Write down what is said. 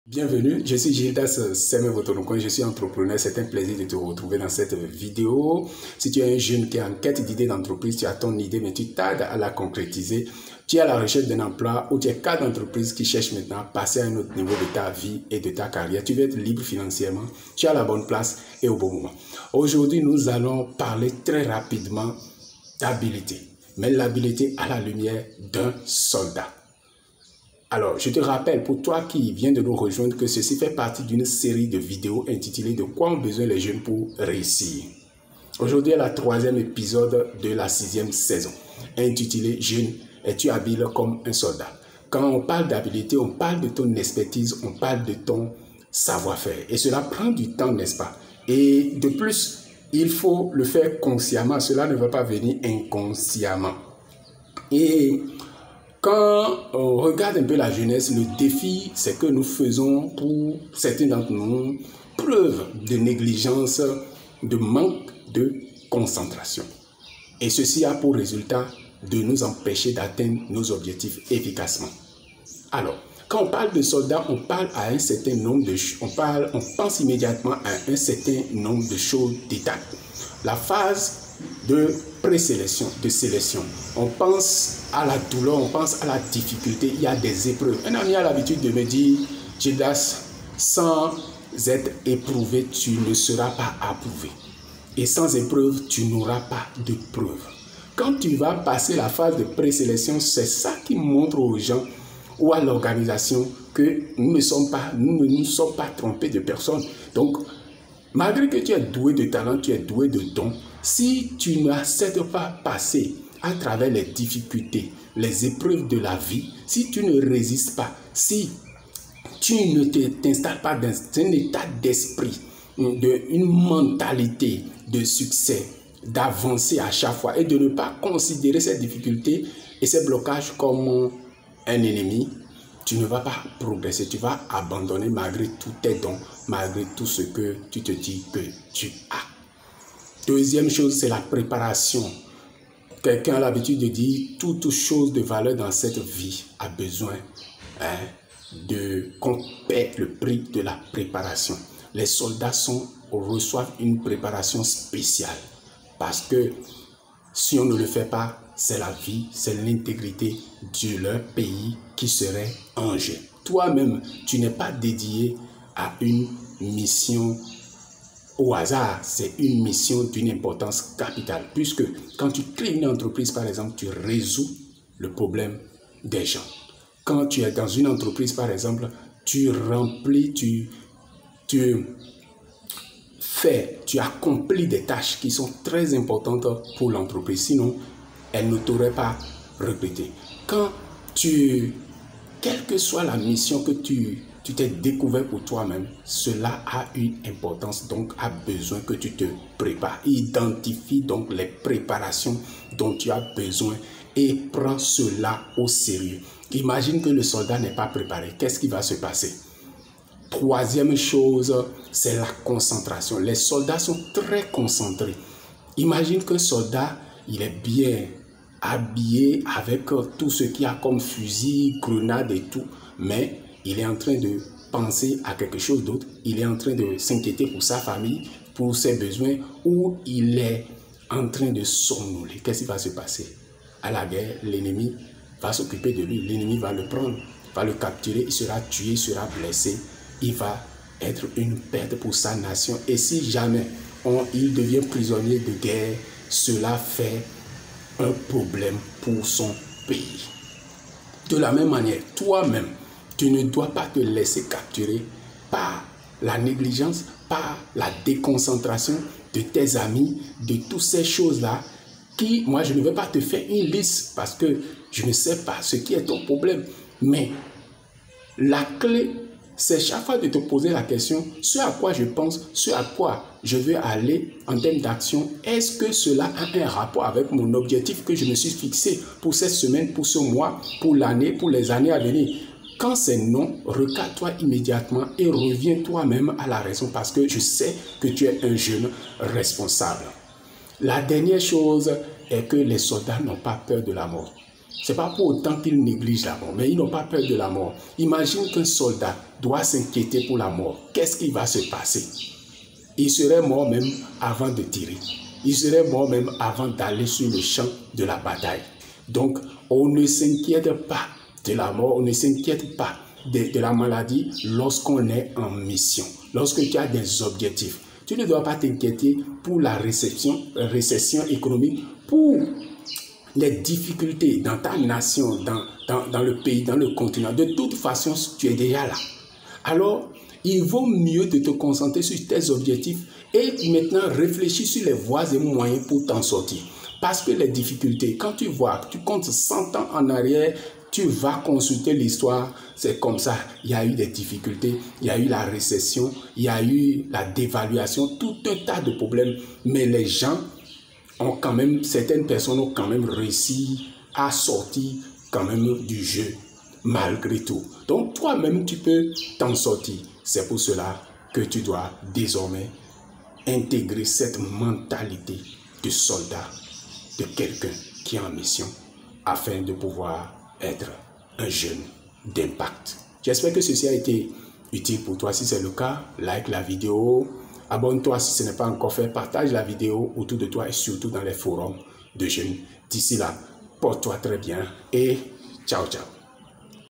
Bienvenue, je suis Gildas Semevotonoukon, je suis entrepreneur. C'est un plaisir de te retrouver dans cette vidéo. Si tu es un jeune qui est en quête d'idées d'entreprise, tu as ton idée mais tu tardes à la concrétiser, tu es à la recherche d'un emploi ou tu es cadre d'entreprise qui cherche maintenant à passer à un autre niveau de ta vie et de ta carrière, tu veux être libre financièrement, tu es à la bonne place et au bon moment. Aujourd'hui, nous allons parler très rapidement d'habileté, mais l'habileté à la lumière d'un soldat. Alors, je te rappelle, pour toi qui viens de nous rejoindre, que ceci fait partie d'une série de vidéos intitulée « De quoi ont besoin les jeunes pour réussir ?» Aujourd'hui est le 3e épisode de la 6e saison, intitulé « Jeune, es-tu habile comme un soldat ?» Quand on parle d'habileté, on parle de ton expertise, on parle de ton savoir-faire. Et cela prend du temps, n'est-ce pas? Et de plus, il faut le faire consciemment. Cela ne va pas venir inconsciemment. Et quand on regarde un peu la jeunesse, le défi, c'est que nous faisons, pour certains d'entre nous, preuve de négligence, de manque de concentration. Et ceci a pour résultat de nous empêcher d'atteindre nos objectifs efficacement. Alors, quand on parle de soldats, on parle à un certain nombre de choses. On pense immédiatement à un certain nombre de choses, d'étapes. La phase de présélection, de sélection. On pense à la douleur, on pense à la difficulté, il y a des épreuves. Un ami a l'habitude de me dire, Gildas, sans être éprouvé, tu ne seras pas approuvé. Et sans épreuve, tu n'auras pas de preuve. Quand tu vas passer la phase de présélection, c'est ça qui montre aux gens ou à l'organisation que nous ne nous sommes pas trompés de personne. Donc, malgré que tu es doué de talent, tu es doué de dons, si tu n'acceptes pas passer à travers les difficultés, les épreuves de la vie, si tu ne résistes pas, si tu ne t'installes pas dans un état d'esprit, une mentalité de succès, d'avancer à chaque fois et de ne pas considérer ces difficultés et ces blocages comme un ennemi, tu ne vas pas progresser, tu vas abandonner malgré tous tes dons, malgré tout ce que tu te dis que tu as. Deuxième chose, c'est la préparation. Quelqu'un a l'habitude de dire, toute chose de valeur dans cette vie a besoin qu'on paie le prix de la préparation. Les soldats reçoivent une préparation spéciale parce que si on ne le fait pas, c'est la vie, c'est l'intégrité de leur pays qui serait en jeu. Toi-même, tu n'es pas dédié à une mission au hasard, c'est une mission d'une importance capitale. Puisque quand tu crées une entreprise, par exemple, tu résous le problème des gens. Quand tu es dans une entreprise, par exemple, tu remplis, tu accomplis des tâches qui sont très importantes pour l'entreprise. Sinon, elle ne t'aurait pas recruté. Quelle que soit la mission que tu t'es découvert pour toi-même, cela a une importance, donc a besoin que tu te prépares. Identifie donc les préparations dont tu as besoin et prends cela au sérieux. Imagine que le soldat n'est pas préparé. Qu'est-ce qui va se passer? Troisième chose, c'est la concentration. Les soldats sont très concentrés. Imagine qu'un soldat, il est bien habillé avec tout ce qu'il y a comme fusil, grenade et tout, mais il est en train de penser à quelque chose d'autre. Il est en train de s'inquiéter pour sa famille, pour ses besoins, ou il est en train de somnoler. Qu'est-ce qui va se passer? À la guerre, l'ennemi va s'occuper de lui. L'ennemi va le prendre, va le capturer, il sera tué, il sera blessé. Il va être une perte pour sa nation. Et si jamais il devient prisonnier de guerre, cela fait un problème pour son pays. De la même manière, toi-même, tu ne dois pas te laisser capturer par la négligence, par la déconcentration de tes amis, de toutes ces choses-là qui, moi, je ne vais pas te faire une liste parce que je ne sais pas ce qui est ton problème. Mais la clé, c'est chaque fois de te poser la question, ce à quoi je pense, ce à quoi je veux aller en termes d'action, est-ce que cela a un rapport avec mon objectif que je me suis fixé pour cette semaine, pour ce mois, pour l'année, pour les années à venir? Quand c'est non, recadre-toi immédiatement et reviens toi-même à la raison parce que je sais que tu es un jeune responsable. La dernière chose est que les soldats n'ont pas peur de la mort. C'est pas pour autant qu'ils négligent la mort, mais ils n'ont pas peur de la mort. Imagine qu'un soldat doit s'inquiéter pour la mort. Qu'est-ce qui va se passer? Il serait mort même avant de tirer. Il serait mort même avant d'aller sur le champ de la bataille. Donc, on ne s'inquiète pas de la mort, on ne s'inquiète pas de la maladie lorsqu'on est en mission, lorsque tu as des objectifs. Tu ne dois pas t'inquiéter pour la récession économique, pour les difficultés dans ta nation, dans le pays, dans le continent. De toute façon, tu es déjà là. Alors, il vaut mieux de te concentrer sur tes objectifs et maintenant réfléchir sur les voies et moyens pour t'en sortir. Parce que les difficultés, quand tu vois, tu comptes 100 ans en arrière, tu vas consulter l'histoire, c'est comme ça. Il y a eu des difficultés, il y a eu la récession, il y a eu la dévaluation, tout un tas de problèmes. Mais les gens ont quand même, certaines personnes ont quand même réussi à sortir quand même du jeu, malgré tout. Donc toi-même, tu peux t'en sortir. C'est pour cela que tu dois désormais intégrer cette mentalité de soldat, de quelqu'un qui est en mission, afin de pouvoir être un jeune d'impact. J'espère que ceci a été utile pour toi. Si c'est le cas, like la vidéo, abonne-toi si ce n'est pas encore fait, partage la vidéo autour de toi et surtout dans les forums de jeunes. D'ici là, porte-toi très bien et ciao, ciao.